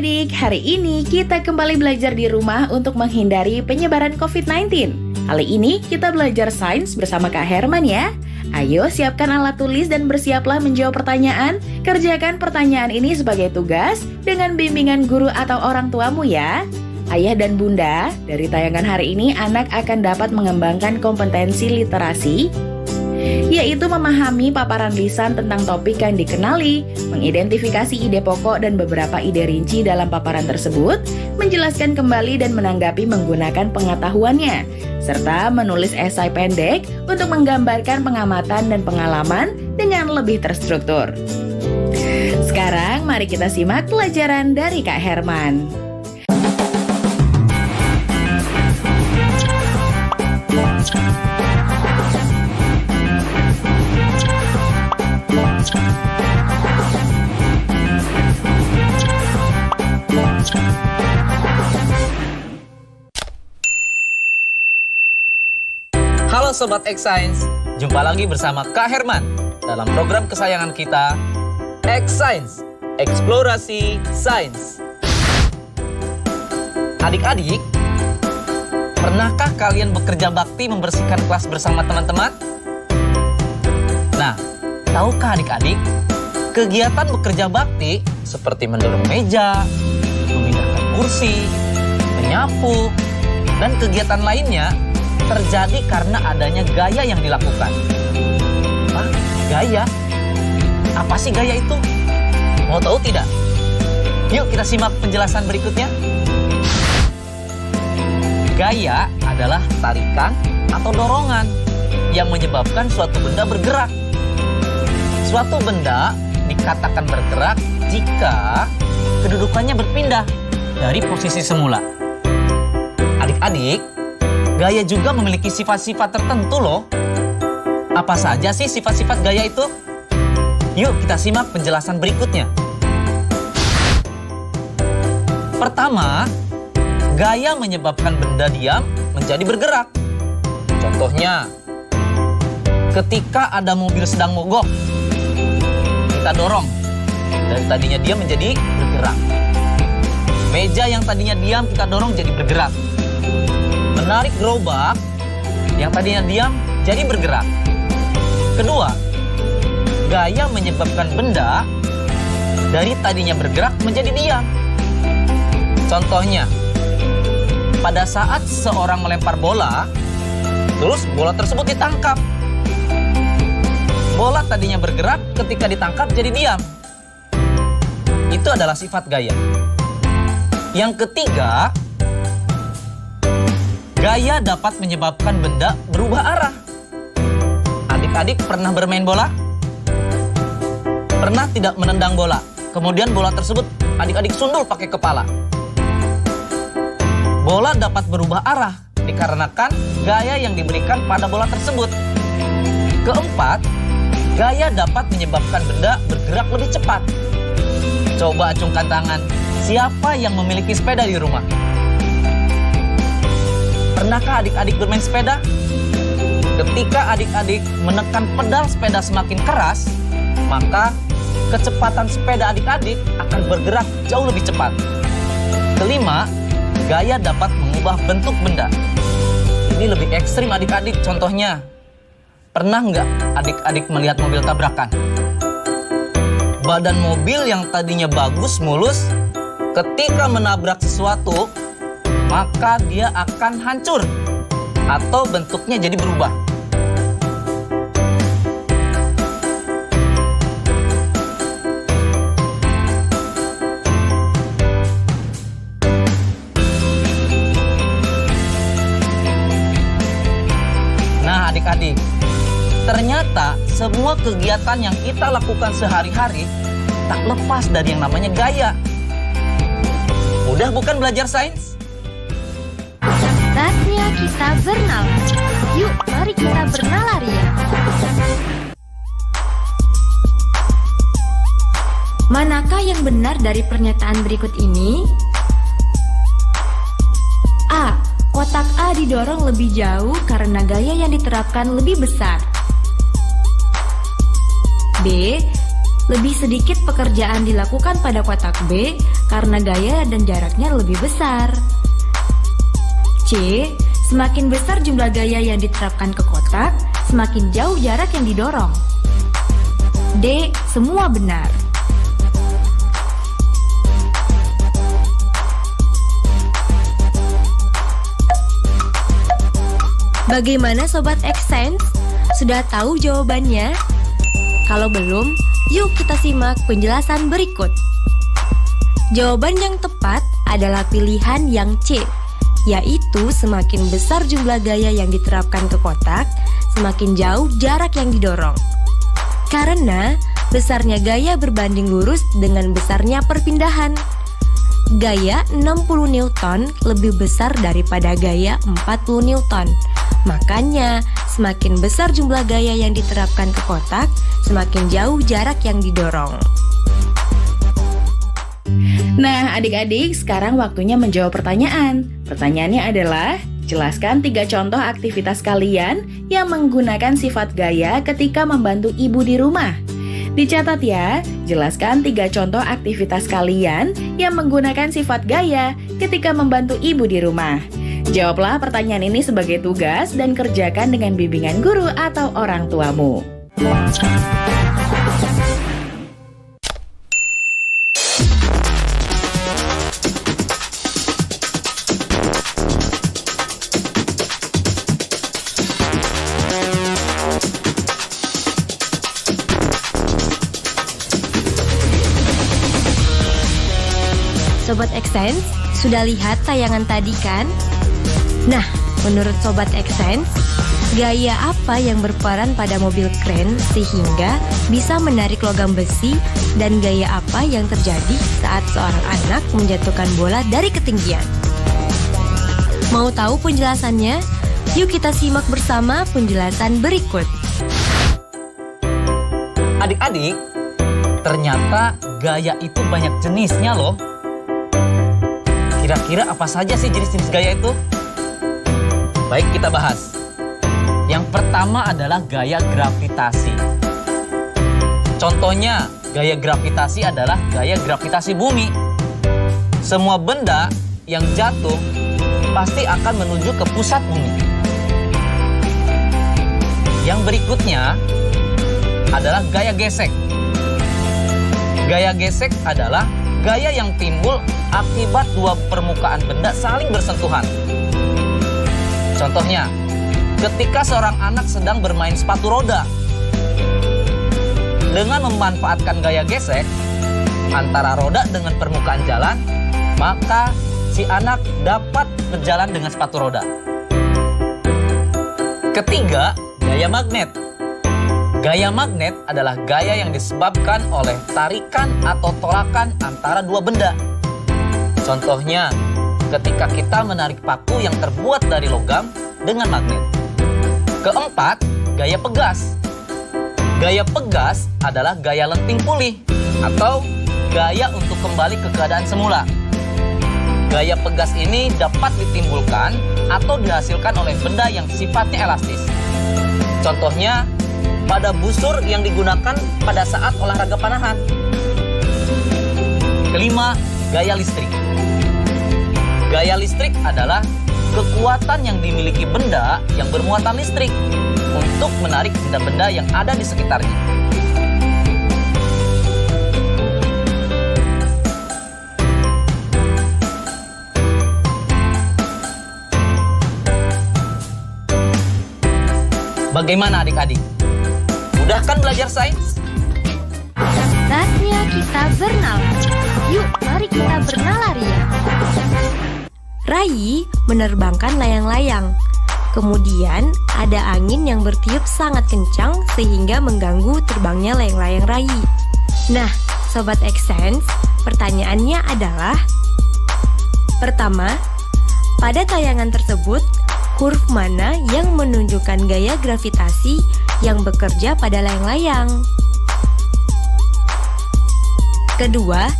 adik-adik, hari ini kita kembali belajar di rumah untuk menghindari penyebaran COVID-19. Kali ini kita belajar sains bersama Kak Herman ya. Ayo siapkan alat tulis dan bersiaplah menjawab pertanyaan. Kerjakan pertanyaan ini sebagai tugas dengan bimbingan guru atau orang tuamu ya. Ayah dan bunda, dari tayangan hari ini anak akan dapat mengembangkan kompetensi literasi, yaitu memahami paparan lisan tentang topik yang dikenali, mengidentifikasi ide pokok dan beberapa ide rinci dalam paparan tersebut, menjelaskan kembali dan menanggapi menggunakan pengetahuannya, serta menulis esai pendek untuk menggambarkan pengamatan dan pengalaman dengan lebih terstruktur. Sekarang mari kita simak pelajaran dari Kak Herman. Halo Sobat X Science, jumpa lagi bersama Kak Herman dalam program kesayangan kita, X Science, Eksplorasi Sains. Adik-adik, pernahkah kalian bekerja bakti membersihkan kelas bersama teman-teman? Nah, tahukah adik-adik, kegiatan bekerja bakti seperti mendorong meja, memindahkan kursi, menyapu, dan kegiatan lainnya terjadi karena adanya gaya yang dilakukan. Apa? Gaya? Apa sih gaya itu? Mau tahu tidak? Yuk kita simak penjelasan berikutnya. Gaya adalah tarikan atau dorongan yang menyebabkan suatu benda bergerak. Suatu benda dikatakan bergerak jika kedudukannya berpindah dari posisi semula. Adik-adik, gaya juga memiliki sifat-sifat tertentu loh. Apa saja sih sifat-sifat gaya itu? Yuk kita simak penjelasan berikutnya. Pertama, gaya menyebabkan benda diam menjadi bergerak. Contohnya, ketika ada mobil sedang mogok, kita dorong. Dari tadinya diam menjadi bergerak. Meja yang tadinya diam kita dorong jadi bergerak. Menarik gerobak yang tadinya diam jadi bergerak. Kedua, gaya menyebabkan benda dari tadinya bergerak menjadi diam. Contohnya, pada saat seorang melempar bola, terus bola tersebut ditangkap. Bola tadinya bergerak, ketika ditangkap jadi diam. Itu adalah sifat gaya. Yang ketiga, gaya dapat menyebabkan benda berubah arah. Adik-adik pernah bermain bola? Pernah tidak menendang bola? Kemudian bola tersebut adik-adik sundul pakai kepala. Bola dapat berubah arah dikarenakan gaya yang diberikan pada bola tersebut. Keempat, gaya dapat menyebabkan benda bergerak lebih cepat. Coba acungkan tangan, siapa yang memiliki sepeda di rumah? Pernahkah adik-adik bermain sepeda? Ketika adik-adik menekan pedal sepeda semakin keras, maka kecepatan sepeda adik-adik akan bergerak jauh lebih cepat. Kelima, gaya dapat mengubah bentuk benda. Ini lebih ekstrim adik-adik, contohnya. Pernah nggak adik-adik melihat mobil tabrakan? Badan mobil yang tadinya bagus, mulus, ketika menabrak sesuatu, maka dia akan hancur atau bentuknya jadi berubah. Nah adik-adik, ternyata semua kegiatan yang kita lakukan sehari-hari tak lepas dari yang namanya gaya. Mudah bukan belajar sains? Saatnya kita bernalar. Yuk, mari kita bernalar ya. Manakah yang benar dari pernyataan berikut ini? A. Kotak A didorong lebih jauh karena gaya yang diterapkan lebih besar. B. Lebih sedikit pekerjaan dilakukan pada kotak B karena gaya dan jaraknya lebih besar. C. Semakin besar jumlah gaya yang diterapkan ke kotak, semakin jauh jarak yang didorong. D. Semua benar. Bagaimana Sobat Xsense? Sudah tahu jawabannya? Kalau belum, yuk kita simak penjelasan berikut. Jawaban yang tepat adalah pilihan yang C, yaitu semakin besar jumlah gaya yang diterapkan ke kotak, semakin jauh jarak yang didorong. Karena besarnya gaya berbanding lurus dengan besarnya perpindahan. Gaya 60 Newton lebih besar daripada gaya 40 Newton. Makanya, semakin besar jumlah gaya yang diterapkan ke kotak, semakin jauh jarak yang didorong. Nah, adik-adik, sekarang waktunya menjawab pertanyaan. Pertanyaannya adalah, jelaskan 3 contoh aktivitas kalian yang menggunakan sifat gaya ketika membantu ibu di rumah. Dicatat ya, jelaskan 3 contoh aktivitas kalian yang menggunakan sifat gaya ketika membantu ibu di rumah. Jawablah pertanyaan ini sebagai tugas dan kerjakan dengan bimbingan guru atau orang tuamu. Sobat Xsense, sudah lihat tayangan tadi kan? Nah, menurut Sobat Xsense, gaya apa yang berperan pada mobil kren sehingga bisa menarik logam besi dan gaya apa yang terjadi saat seorang anak menjatuhkan bola dari ketinggian? Mau tahu penjelasannya? Yuk kita simak bersama penjelasan berikut. Adik-adik, ternyata gaya itu banyak jenisnya loh. Kira-kira apa saja sih jenis-jenis gaya itu? Baik, kita bahas. Yang pertama adalah gaya gravitasi. Contohnya, gaya gravitasi adalah gaya gravitasi bumi. Semua benda yang jatuh pasti akan menuju ke pusat bumi. Yang berikutnya adalah gaya gesek. Gaya gesek adalah gaya yang timbul akibat dua permukaan benda saling bersentuhan. Contohnya, ketika seorang anak sedang bermain sepatu roda. Dengan memanfaatkan gaya gesek antara roda dengan permukaan jalan, maka si anak dapat berjalan dengan sepatu roda. Ketiga, gaya magnet. Gaya magnet adalah gaya yang disebabkan oleh tarikan atau tolakan antara dua benda. Contohnya, ketika kita menarik paku yang terbuat dari logam dengan magnet. Keempat, gaya pegas. Gaya pegas adalah gaya lenting pulih atau gaya untuk kembali ke keadaan semula. Gaya pegas ini dapat ditimbulkan atau dihasilkan oleh benda yang sifatnya elastis. Contohnya, pada busur yang digunakan pada saat olahraga panahan. Kelima, gaya listrik. Gaya listrik adalah kekuatan yang dimiliki benda yang bermuatan listrik untuk menarik benda-benda yang ada di sekitarnya. Bagaimana adik-adik? Mudah kan belajar sains? Saatnya kita bernalar. Yuk, mari kita bernalar ya. Rai menerbangkan layang-layang. Kemudian ada angin yang bertiup sangat kencang sehingga mengganggu terbangnya layang-layang Rai. Nah, Sobat Xsense, pertanyaannya adalah: pertama, pada tayangan tersebut, huruf mana yang menunjukkan gaya gravitasi yang bekerja pada layang-layang? Kedua,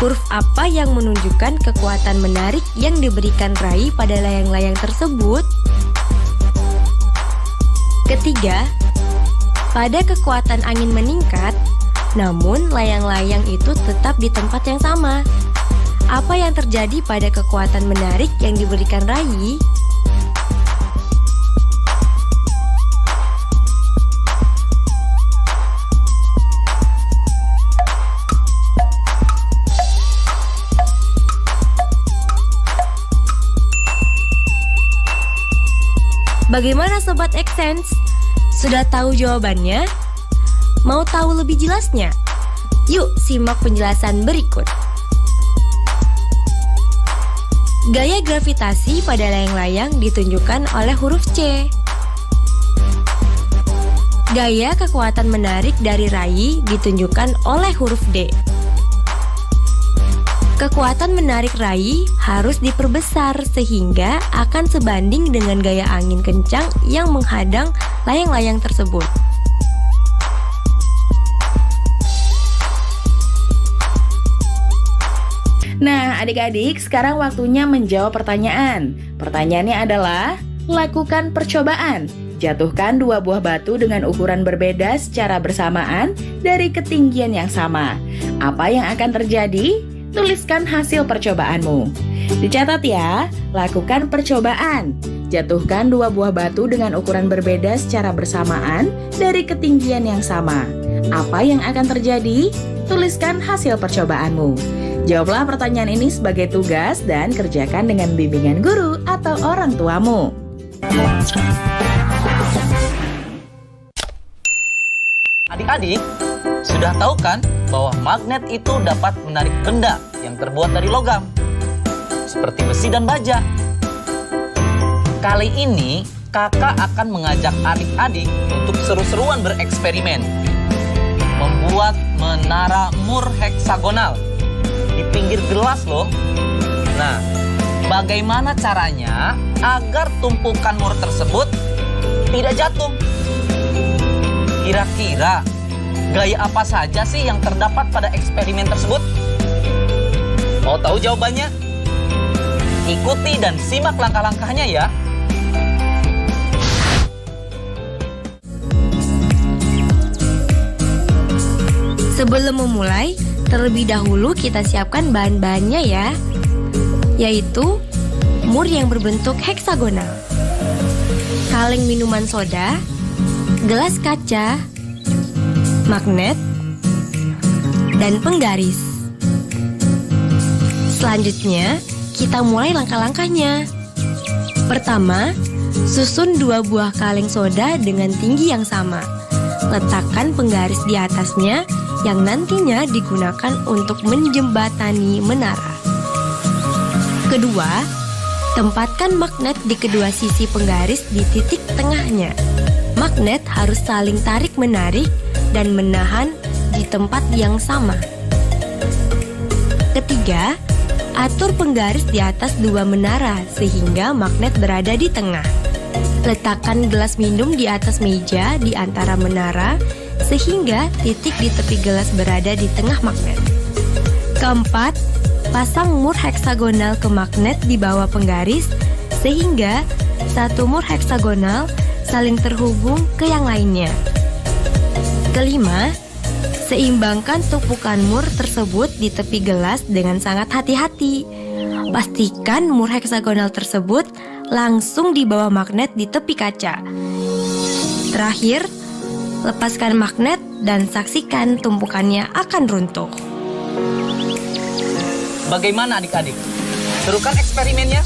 huruf apa yang menunjukkan kekuatan menarik yang diberikan Rai pada layang-layang tersebut? Ketiga, pada kekuatan angin meningkat, namun layang-layang itu tetap di tempat yang sama. Apa yang terjadi pada kekuatan menarik yang diberikan Rai? Bagaimana Sobat Xsense? Sudah tahu jawabannya? Mau tahu lebih jelasnya? Yuk simak penjelasan berikut. Gaya gravitasi pada layang-layang ditunjukkan oleh huruf C. Gaya kekuatan menarik dari Rai ditunjukkan oleh huruf D. Kekuatan menarik Rai harus diperbesar sehingga akan sebanding dengan gaya angin kencang yang menghadang layang-layang tersebut. Nah, adik-adik, sekarang waktunya menjawab pertanyaan. Pertanyaannya adalah, lakukan percobaan. Jatuhkan 2 buah batu dengan ukuran berbeda secara bersamaan dari ketinggian yang sama. Apa yang akan terjadi? Tuliskan hasil percobaanmu. Dicatat ya, lakukan percobaan. Jatuhkan 2 buah batu dengan ukuran berbeda secara bersamaan dari ketinggian yang sama. Apa yang akan terjadi? Tuliskan hasil percobaanmu. Jawablah pertanyaan ini sebagai tugas dan kerjakan dengan bimbingan guru atau orang tuamu. Adik-adik, sudah tahu kan bahwa magnet itu dapat menarik benda yang terbuat dari logam, seperti besi dan baja. Kali ini, kakak akan mengajak adik-adik untuk seru-seruan bereksperimen. Membuat menara Moore heksagonal di pinggir gelas loh. Nah, bagaimana caranya agar tumpukan Moore tersebut tidak jatuh? Kira-kira gaya apa saja sih yang terdapat pada eksperimen tersebut? Mau tahu jawabannya? Ikuti dan simak langkah-langkahnya ya. Sebelum memulai, terlebih dahulu kita siapkan bahan-bahannya ya, yaitu Moore yang berbentuk heksagonal, kaleng minuman soda, gelas kaca, magnet, dan penggaris. Selanjutnya, kita mulai langkah-langkahnya. Pertama, susun 2 buah kaleng soda dengan tinggi yang sama. Letakkan penggaris di atasnya yang nantinya digunakan untuk menjembatani menara. Kedua, tempatkan magnet di kedua sisi penggaris di titik tengahnya. Magnet harus saling tarik-menarik dan menahan di tempat yang sama. Ketiga, atur penggaris di atas 2 menara sehingga magnet berada di tengah. Letakkan gelas minum di atas meja di antara menara sehingga titik di tepi gelas berada di tengah magnet. Keempat, pasang Moore heksagonal ke magnet di bawah penggaris sehingga satu Moore heksagonal saling terhubung ke yang lainnya. Kelima, seimbangkan tumpukan Moore tersebut di tepi gelas dengan sangat hati-hati. Pastikan Moore heksagonal tersebut langsung di bawah magnet di tepi kaca. Terakhir, lepaskan magnet dan saksikan tumpukannya akan runtuh. Bagaimana adik-adik? Seru kan eksperimennya?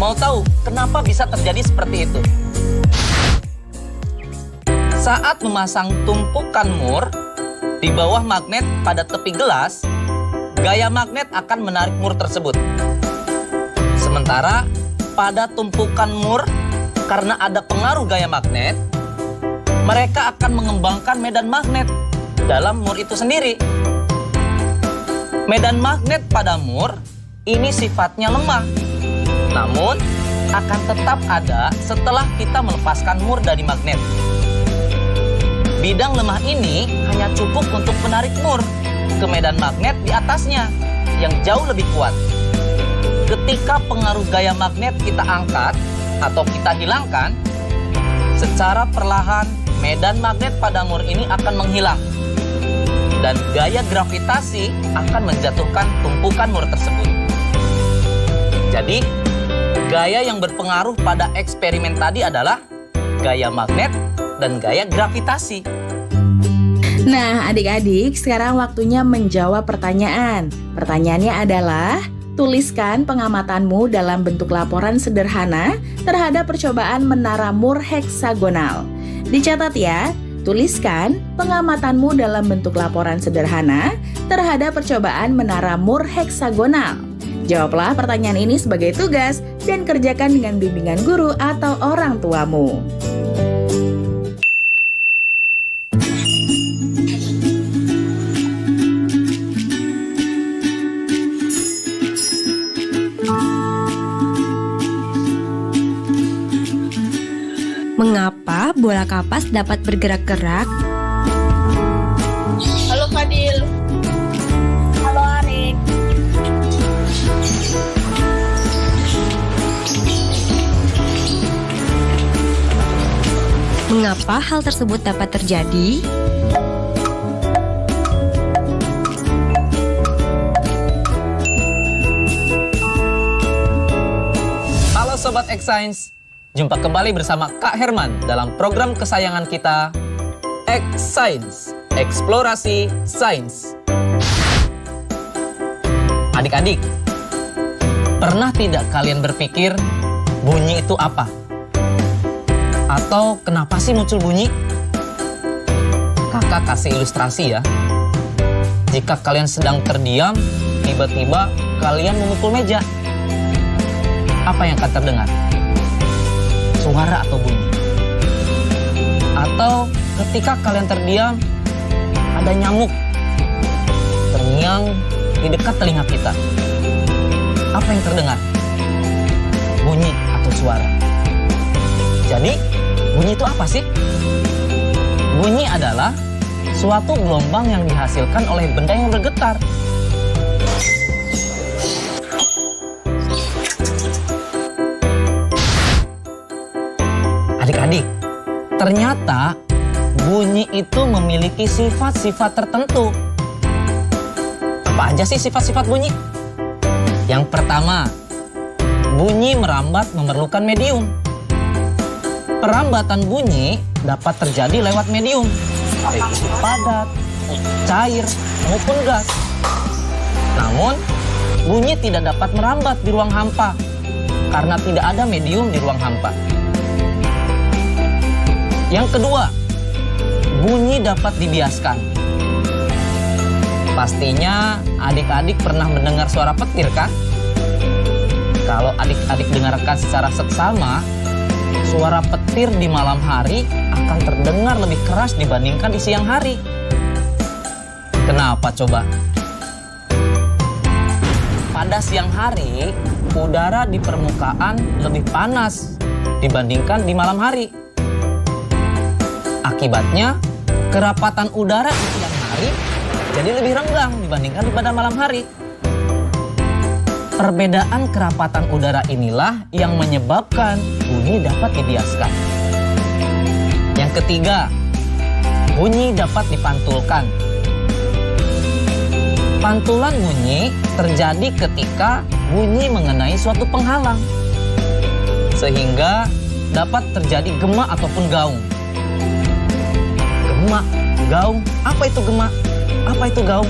Mau tahu kenapa bisa terjadi seperti itu? Saat memasang tumpukan Moore di bawah magnet pada tepi gelas, gaya magnet akan menarik Moore tersebut. Sementara pada tumpukan Moore, karena ada pengaruh gaya magnet, mereka akan mengembangkan medan magnet dalam Moore itu sendiri. Medan magnet pada Moore ini sifatnya lemah, namun akan tetap ada setelah kita melepaskan Moore dari magnet. Bidang lemah ini hanya cukup untuk menarik Moore ke medan magnet di atasnya yang jauh lebih kuat. Ketika pengaruh gaya magnet kita angkat atau kita hilangkan, secara perlahan medan magnet pada Moore ini akan menghilang. dan gaya gravitasi akan menjatuhkan tumpukan mur tersebut. Jadi, gaya yang berpengaruh pada eksperimen tadi adalah gaya magnet dan gaya gravitasi. Nah, adik-adik, sekarang waktunya menjawab pertanyaan. Pertanyaannya adalah, tuliskan pengamatanmu dalam bentuk laporan sederhana terhadap percobaan menara Moore heksagonal. Dicatat ya, tuliskan pengamatanmu dalam bentuk laporan sederhana terhadap percobaan menara Moore heksagonal. Jawablah pertanyaan ini sebagai tugas dan kerjakan dengan bimbingan guru atau orang tuamu. Mengapa bola kapas dapat bergerak-gerak? Halo Fadil. Halo Arik. Mengapa hal tersebut dapat terjadi? Halo Sobat X-Science, jumpa kembali bersama Kak Herman dalam program kesayangan kita, X-Science, Eksplorasi Sains. Adik-adik, pernah tidak kalian berpikir bunyi itu apa? Atau kenapa sih muncul bunyi? Kakak kasih ilustrasi ya. Jika kalian sedang terdiam, tiba-tiba kalian memukul meja. Apa yang akan terdengar? Suara atau bunyi? Atau ketika kalian terdiam, ada nyamuk terngiang di dekat telinga kita. Apa yang terdengar? Bunyi atau suara? Jadi, bunyi itu apa sih? Bunyi adalah suatu gelombang yang dihasilkan oleh benda yang bergetar. Adik-adik, ternyata bunyi itu memiliki sifat-sifat tertentu. Apa aja sih sifat-sifat bunyi? Yang pertama, bunyi merambat memerlukan medium. Perambatan bunyi dapat terjadi lewat medium, baik itu padat, cair, maupun gas. Namun, bunyi tidak dapat merambat di ruang hampa karena tidak ada medium di ruang hampa. Yang kedua, bunyi dapat dibiaskan. Pastinya adik-adik pernah mendengar suara petir kan? Kalau adik-adik dengarkan secara seksama, suara petir di malam hari akan terdengar lebih keras dibandingkan di siang hari. Kenapa coba? Pada siang hari, udara di permukaan lebih panas dibandingkan di malam hari. Akibatnya, kerapatan udara di siang hari jadi lebih renggang dibandingkan pada malam hari. Perbedaan kerapatan udara inilah yang menyebabkan bunyi dapat dibiaskan. Yang ketiga, bunyi dapat dipantulkan. Pantulan bunyi terjadi ketika bunyi mengenai suatu penghalang, sehingga dapat terjadi gema ataupun gaung. Gema, gaung, apa itu gema? Apa itu gaung?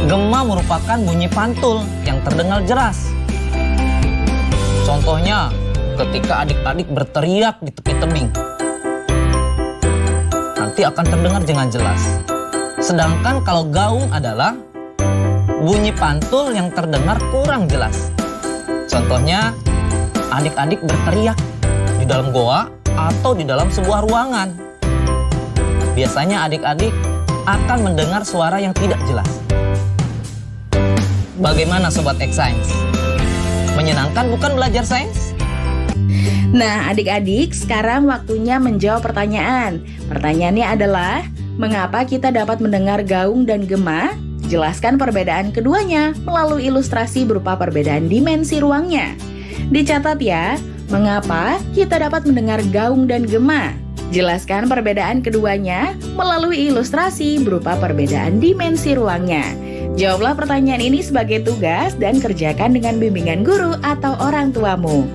Gema merupakan bunyi pantul yang terdengar jelas. Contohnya, ketika adik-adik berteriak di tepi tebing, nanti akan terdengar dengan jelas. Sedangkan kalau gaung adalah bunyi pantul yang terdengar kurang jelas. Contohnya, adik-adik berteriak di dalam goa atau di dalam sebuah ruangan. Biasanya adik-adik akan mendengar suara yang tidak jelas. Bagaimana Sobat X-Science? Menyenangkan bukan belajar sains? Nah, adik-adik, sekarang waktunya menjawab pertanyaan. Pertanyaannya adalah, mengapa kita dapat mendengar gaung dan gema? Jelaskan perbedaan keduanya melalui ilustrasi berupa perbedaan dimensi ruangnya. Dicatat ya, mengapa kita dapat mendengar gaung dan gema? Jelaskan perbedaan keduanya melalui ilustrasi berupa perbedaan dimensi ruangnya. Jawablah pertanyaan ini sebagai tugas dan kerjakan dengan bimbingan guru atau orang tuamu.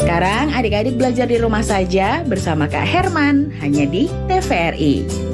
Sekarang adik-adik belajar di rumah saja bersama Kak Herman, hanya di TVRI.